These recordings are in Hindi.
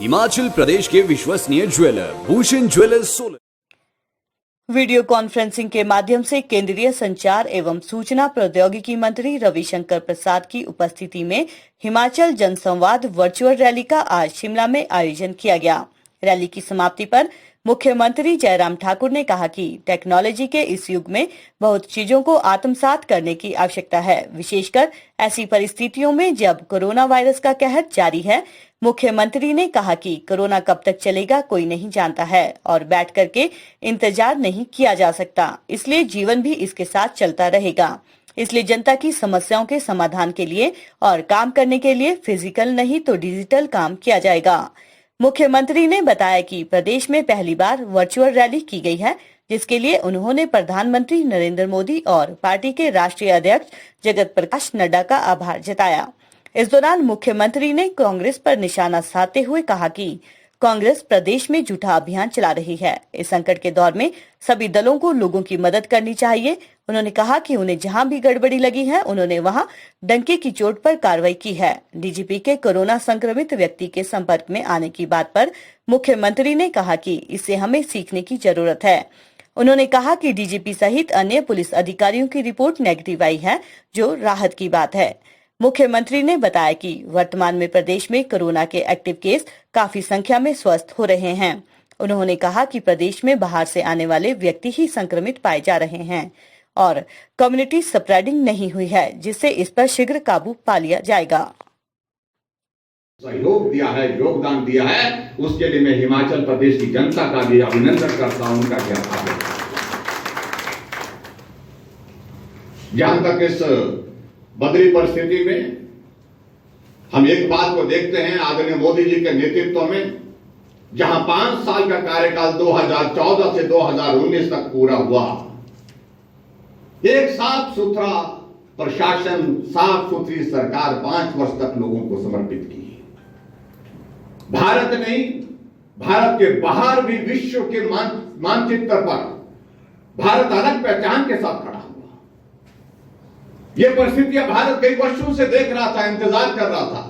हिमाचल प्रदेश के विश्वसनीय jeweller Bhushan jewellers Solan. Video conferencing के माध्यम से केंद्रीय संचार एवं सूचना प्रौद्योगिकी मंत्री रविशंकर प्रसाद की उपस्थिति में हिमाचल जनसंवाद वर्चुअल रैली का आज शिमला में आयोजन किया गया। रैली की समाप्ति पर मुख्यमंत्री जयराम ठाकुर ने कहा कि टेक्नोलॉजी के इस युग में बहुत चीजों को आत्मसात करने की आवश्यकता है, विशेषकर ऐसी परिस्थितियों में जब कोरोना वायरस का कहर जारी है। मुख्यमंत्री ने कहा कि कोरोना कब तक चलेगा कोई नहीं जानता है और बैठ करके इंतजार नहीं किया जा सकता, इसलिए जीवन भी इसके साथ चलता रहेगा। इसलिए जनता की समस्याओं के समाधान के लिए और काम करने के लिए फिजिकल नहीं तो डिजिटल काम किया जाएगा। मुख्यमंत्री ने बताया कि प्रदेश में पहली बार वर्चुअल रैली की गई है, जिसके लिए उन्होंने प्रधानमंत्री नरेंद्र मोदी और पार्टी के राष्ट्रीय अध्यक्ष जगत प्रकाश नड्डा का आभार जताया। इस दौरान मुख्यमंत्री ने कांग्रेस पर निशाना साधते हुए कहा कि कांग्रेस प्रदेश में झूठा अभियान चला रही है। इस संकट के दौर में सभी दलों को लोगों की मदद करनी चाहिए। उन्होंने कहा कि उन्हें जहां भी गड़बड़ी लगी है, उन्होंने वहां डंके की चोट पर कार्रवाई की है। डीजीपी के कोरोना संक्रमित व्यक्ति के संपर्क में आने की बात पर मुख्यमंत्री ने कहा कि इससे हमें सीखने की जरूरत है। उन्होंने कहा कि डीजीपी सहित अन्य पुलिस अधिकारियों की रिपोर्ट नेगेटिव आई है, जो राहत की बात है। मुख्यमंत्री ने बताया कि वर्तमान में प्रदेश में कोरोना के एक्टिव केस काफी संख्या में स्वस्थ हो रहे हैं। उन्होंने कहा कि प्रदेश में बाहर से आने वाले व्यक्ति ही संक्रमित पाए जा रहे हैं और कम्युनिटी स्प्रेडिंग नहीं हुई है, जिससे इस पर शीघ्र काबू पा लिया जाएगा। सहयोग दिया है, योगदान दिया है, उसके लिए मैं हिमाचल प्रदेश की जनता का भी अभिनंदन करता हूं, उनका भी आभार है। जहां तक इस बदली परिस्थिति में हम एक बात को देखते हैं, आदरणीय मोदी जी के नेतृत्व में जहां 5 साल का कार्यकाल 2014 से 2019 तक पूरा हुआ, एक साफ सुथरा प्रशासन, साफ सुथरी सरकार 5 वर्ष तक लोगों को समर्पित की। भारत नहीं, भारत के बाहर भी विश्व के मानचित्र पर भारत अलग पहचान के साथ खड़ा हुआ। यह परिस्थितियां भारत कई वर्षों से देख रहा था, इंतजार कर रहा था,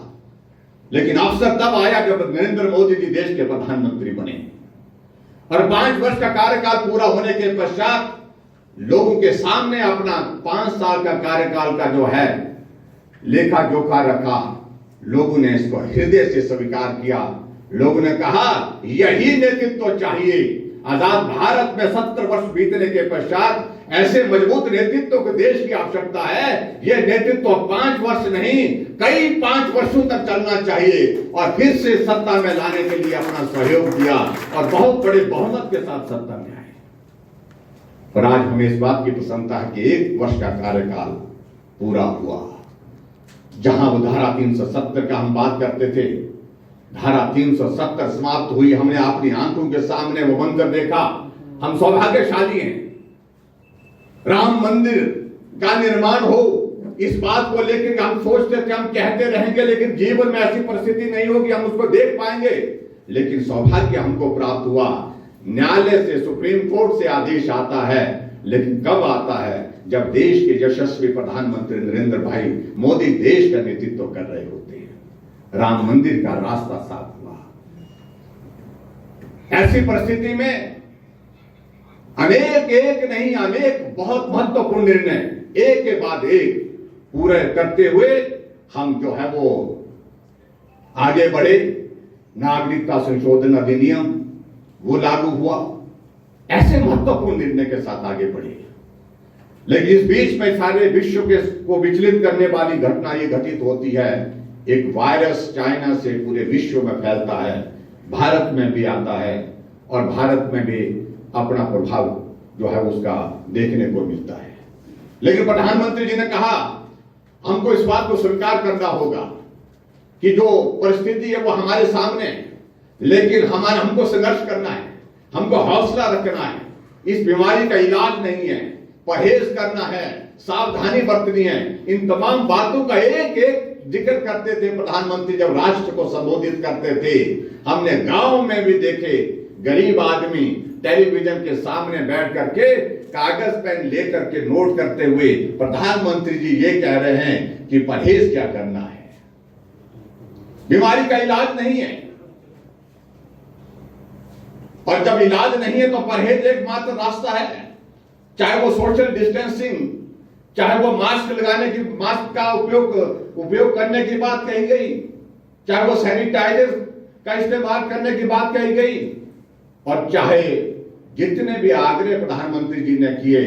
लेकिन अवसर तब आया जब नरेंद्र मोदी जी देश के प्रधानमंत्री बने और 5 वर्ष का कार्यकाल पूरा होने के पश्चात लोगों के सामने अपना 5 साल का कार्यकाल का जो है लेखा जोखा रखा। लोगों ने इसको हृदय से स्वीकार किया। लोगों ने कहा यही नेतृत्व चाहिए। आजाद भारत में 70 वर्ष बीतने के पश्चात ऐसे मजबूत नेतृत्व को देश की आवश्यकता है। यह नेतृत्व 5 वर्ष नहीं, कई 5 वर्षों तक चलना चाहिए और फिर से सत्ता में लाने के लिए अपना सहयोग दिया और बहुत बड़े बहुमत के साथ सत्ता में आए। और आज हमें इस बात की प्रसन्नता है कि 1 वर्ष का कार्यकाल पूरा हुआ। जहां वो धारा 370 का हम बात करते थे, धारा 370 समाप्त हुई। हमने अपनी आंखों के सामने वो मंजर देखा। हम सौभाग्यशाली हैं। राम मंदिर का निर्माण हो, इस बात को लेकर हम सोचते थे, हम कहते रहेंगे, लेकिन जीवन में ऐसी परिस्थिति नहीं होगी हम उसको देख पाएंगे। लेकिन सौभाग्य हमको प्राप्त हुआ। न्यायालय से, सुप्रीम कोर्ट से आदेश आता है, लेकिन कब आता है? जब देश के यशस्वी प्रधानमंत्री नरेंद्र भाई मोदी देश का नेतृत्व कर रहे होते हैं। राम मंदिर का रास्ता साफ हुआ। ऐसी परिस्थिति में अनेक बहुत महत्वपूर्ण निर्णय एक के बाद एक पूरे करते हुए हम जो है वो आगे बढ़े। नागरिकता संशोधन अधिनियम वो लागू हुआ। ऐसे महत्वपूर्ण निर्णय के साथ आगे बढ़े। लेकिन इस बीच में सारे विश्व को विचलित करने वाली घटना ये घटित होती है। एक वायरस चाइना से पूरे विश्व में फैलता है, भारत में भी आता है और भारत में भी अपना प्रभाव जो है उसका देखने को मिलता है। लेकिन प्रधानमंत्री जी ने कहा हमको इस बात को स्वीकार करना होगा कि जो परिस्थिति है वो हमारे सामने है, लेकिन हमको संघर्ष करना है, हमको हौसला रखना है। इस बीमारी का इलाज नहीं है, परहेज करना है, सावधानी बरतनी है। इन तमाम बातों का एक एक जिक्र करते थे प्रधानमंत्री जब राष्ट्र को संबोधित करते थे। हमने गांव में भी देखे गरीब आदमी टेलीविजन के सामने बैठ करके कागज पेन लेकर के नोट करते हुए प्रधानमंत्री जी ये कह रहे हैं कि परहेज क्या करना है, बीमारी का इलाज नहीं है। और जब इलाज नहीं है तो परहेज एकमात्र रास्ता है, चाहे वो सोशल डिस्टेंसिंग, चाहे वो मास्क का उपयोग करने की बात कही गई, चाहे वो सैनिटाइजर का इस्तेमाल करने की बात कही गई, और चाहे जितने भी आग्रह प्रधानमंत्री जी ने किए,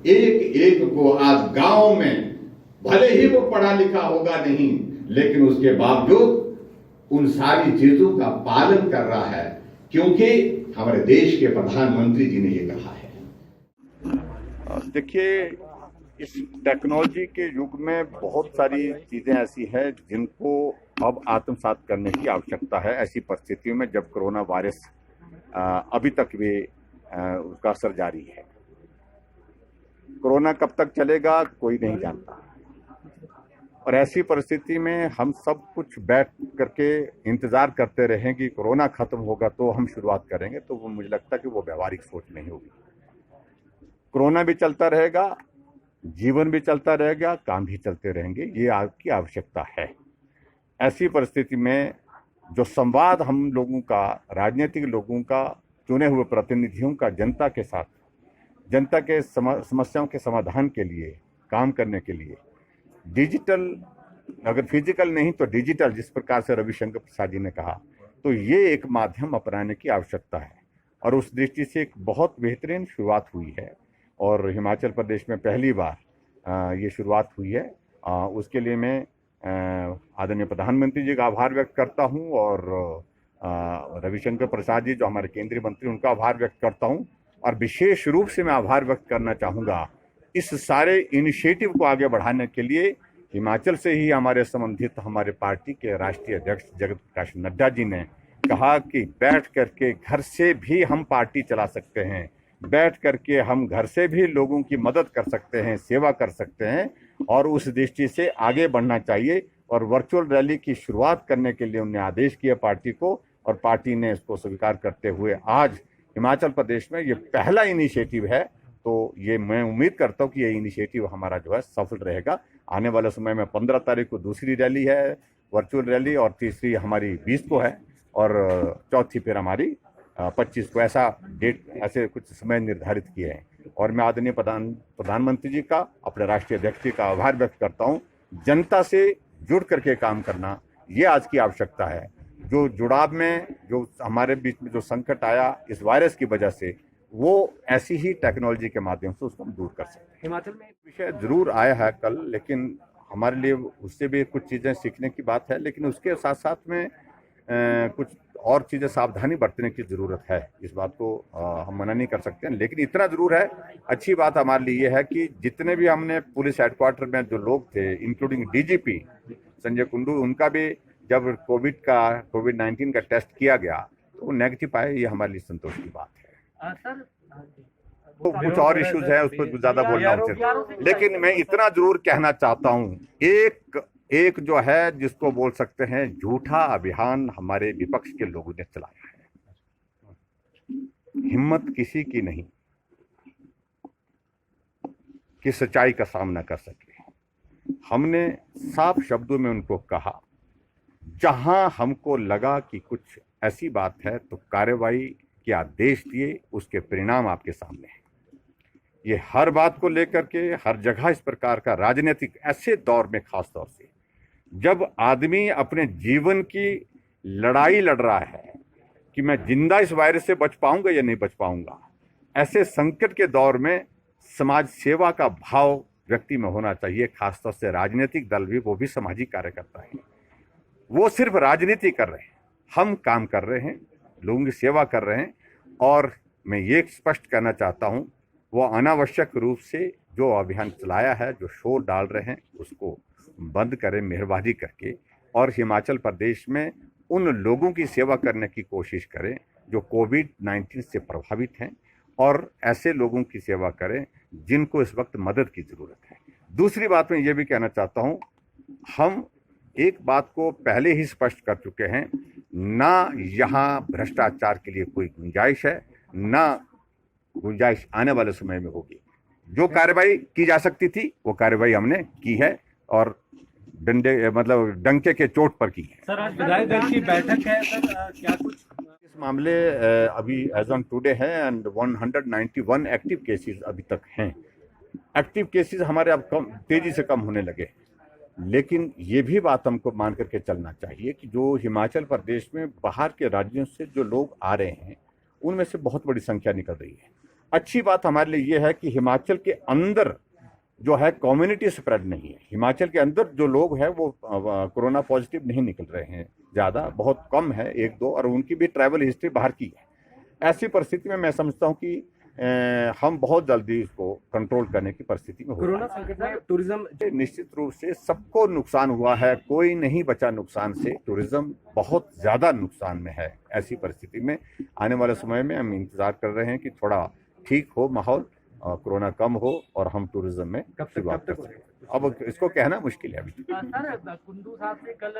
एक एक को आज गांव में, भले ही वो पढ़ा लिखा होगा नहीं, लेकिन उसके बावजूद उन सारी चीजों का पालन कर रहा है, क्योंकि हमारे देश के प्रधानमंत्री जी ने ये कहा है। देखिए, इस टेक्नोलॉजी के युग में बहुत सारी चीजें ऐसी हैं जिनको अब आत्मसात करने की आवश्यकता है, ऐसी परिस्थितियों में जब कोरोना वायरस अभी तक भी उसका असर जारी है। कोरोना कब तक चलेगा कोई नहीं जानता, और ऐसी परिस्थिति में हम सब कुछ बैठ करके इंतजार करते रहें कि कोरोना खत्म होगा तो हम शुरुआत करेंगे, तो वो मुझे लगता है कि वो व्यवहारिक सोच नहीं होगी। कोरोना भी चलता रहेगा, जीवन भी चलता रहेगा, काम भी चलते रहेंगे, ये आपकी आवश्यकता है। ऐसी परिस्थिति में जो संवाद हम लोगों का, राजनीतिक लोगों का, चुने हुए प्रतिनिधियों का जनता के साथ, जनता के समस्याओं के समाधान के लिए काम करने के लिए डिजिटल, अगर फिजिकल नहीं तो डिजिटल, जिस प्रकार से रविशंकर प्रसाद जी ने कहा, तो ये एक माध्यम अपनाने की आवश्यकता है। और उस दृष्टि से एक बहुत बेहतरीन शुरुआत हुई है, और हिमाचल प्रदेश में पहली बार ये शुरुआत हुई है। उसके लिए मैं आदरणीय प्रधानमंत्री जी का आभार व्यक्त करता हूँ, और रविशंकर प्रसाद जी जो हमारे केंद्रीय मंत्री, उनका आभार व्यक्त करता हूँ। और विशेष रूप से मैं आभार व्यक्त करना चाहूँगा इस सारे इनिशिएटिव को आगे बढ़ाने के लिए हिमाचल से ही हमारे संबंधित हमारे पार्टी के राष्ट्रीय अध्यक्ष जगत प्रकाश नड्डा जी ने कहा कि बैठ करके घर से भी हम पार्टी चला सकते हैं, बैठ करके हम घर से भी लोगों की मदद कर सकते हैं, सेवा कर सकते हैं, और उस दृष्टि से आगे बढ़ना चाहिए। और वर्चुअल रैली की शुरुआत करने के लिए उन्हें आदेश किया पार्टी को, और पार्टी ने इसको स्वीकार करते हुए आज हिमाचल प्रदेश में ये पहला इनिशिएटिव है। तो ये मैं उम्मीद करता हूँ कि ये इनिशिएटिव हमारा जो है सफल रहेगा। आने वाले समय में 15 तारीख को दूसरी रैली है, वर्चुअल रैली, और तीसरी हमारी 20 को है, और चौथी फिर हमारी 25 को, ऐसा डेट, ऐसे कुछ समय निर्धारित किए हैं। और मैं आदरणीय प्रधानमंत्री जी का, अपने राष्ट्रीय अध्यक्ष जी का आभार व्यक्त करता हूँ। जनता से जुड़ करके काम करना, ये आज की आवश्यकता है। जो जुड़ाव में जो हमारे बीच में जो संकट आया इस वायरस की वजह से, वो ऐसी ही टेक्नोलॉजी के माध्यम से उसको हम दूर कर सकते हैं। हिमाचल में एक विषय जरूर आया है कल, लेकिन हमारे लिए उससे भी कुछ चीज़ें सीखने की बात है, लेकिन उसके साथ साथ में कुछ और चीज़ें सावधानी बरतने की ज़रूरत है। इस बात को हम मना नहीं कर सकते हैं, लेकिन इतना ज़रूर है, अच्छी बात हमारे लिए ये है कि जितने भी हमने पुलिस हेडक्वार्टर में जो लोग थे, इंक्लूडिंग डीजीपी संजय कुंडू, उनका भी जब कोविड-19 का टेस्ट किया गया तो वो नेगेटिव पाए, ये हमारे लिए संतोष की बात है। सर, तो कुछ और इश्यूज है, उस पर ज्यादा बोलना उचित, लेकिन मैं इतना जरूर कहना चाहता हूँ, एक जो है जिसको बोल सकते हैं झूठा अभियान हमारे विपक्ष के लोगों ने चलाया है। हिम्मत किसी की नहीं कि सच्चाई का सामना कर सके। हमने साफ शब्दों में उनको कहा, जहां हमको लगा कि कुछ ऐसी बात है तो कार्रवाई के आदेश दिए, उसके परिणाम आपके सामने हैं। ये हर बात को लेकर के हर जगह इस प्रकार का राजनीतिक, ऐसे दौर में खास तौर से जब आदमी अपने जीवन की लड़ाई लड़ रहा है कि मैं जिंदा इस वायरस से बच पाऊंगा या नहीं बच पाऊंगा, ऐसे संकट के दौर में समाज सेवा का भाव व्यक्ति में होना चाहिए। खासतौर से राजनीतिक दल भी, वो भी सामाजिक कार्यकर्ता है, वो सिर्फ राजनीति कर रहे हैं, हम काम कर रहे हैं, लोगों की सेवा कर रहे हैं। और मैं ये स्पष्ट करना चाहता हूँ, वो अनावश्यक रूप से जो अभियान चलाया है, जो शोर डाल रहे हैं, उसको बंद करें मेहरबानी करके, और हिमाचल प्रदेश में उन लोगों की सेवा करने की कोशिश करें जो कोविड-19 से प्रभावित हैं, और ऐसे लोगों की सेवा करें जिनको इस वक्त मदद की ज़रूरत है। दूसरी बात मैं ये भी कहना चाहता हूँ, हम एक बात को पहले ही स्पष्ट कर चुके हैं, ना यहाँ भ्रष्टाचार के लिए कोई गुंजाइश है, ना गुंजाइश आने वाले समय में होगी। जो कार्रवाई की जा सकती थी वो कार्रवाई हमने की है, और डंके के चोट पर की है। सर, आज विधायक दल की बैठक है, सर क्या कुछ मामले अभी एज ऑन टुडे है एंड 191 एक्टिव केसेस अभी तक हैं। एक्टिव केसेस हमारे अब तेजी से कम होने लगे, लेकिन ये भी बात हमको मान करके चलना चाहिए कि जो हिमाचल प्रदेश में बाहर के राज्यों से जो लोग आ रहे हैं उनमें से बहुत बड़ी संख्या निकल रही है। अच्छी बात हमारे लिए ये है कि हिमाचल के अंदर जो है कम्युनिटी स्प्रेड नहीं है। हिमाचल के अंदर जो लोग हैं वो कोरोना पॉजिटिव नहीं निकल रहे हैं, ज़्यादा बहुत कम है, एक दो, और उनकी भी ट्रैवल हिस्ट्री बाहर की है। ऐसी परिस्थिति में मैं समझता हूँ कि हम बहुत जल्दी इसको कंट्रोल करने की परिस्थिति में कोरोना संकट में टूरिज्म निश्चित रूप से सबको नुकसान हुआ है, कोई नहीं बचा नुकसान से। टूरिज्म बहुत ज्यादा नुकसान में है। ऐसी परिस्थिति में आने वाले समय में हम इंतजार कर रहे हैं कि थोड़ा ठीक हो माहौल, कोरोना कम हो और हम टूरिज्म में शुरुआत कर सकें। अब इसको कहना मुश्किल है अभी। सर कुंडू साहब से कल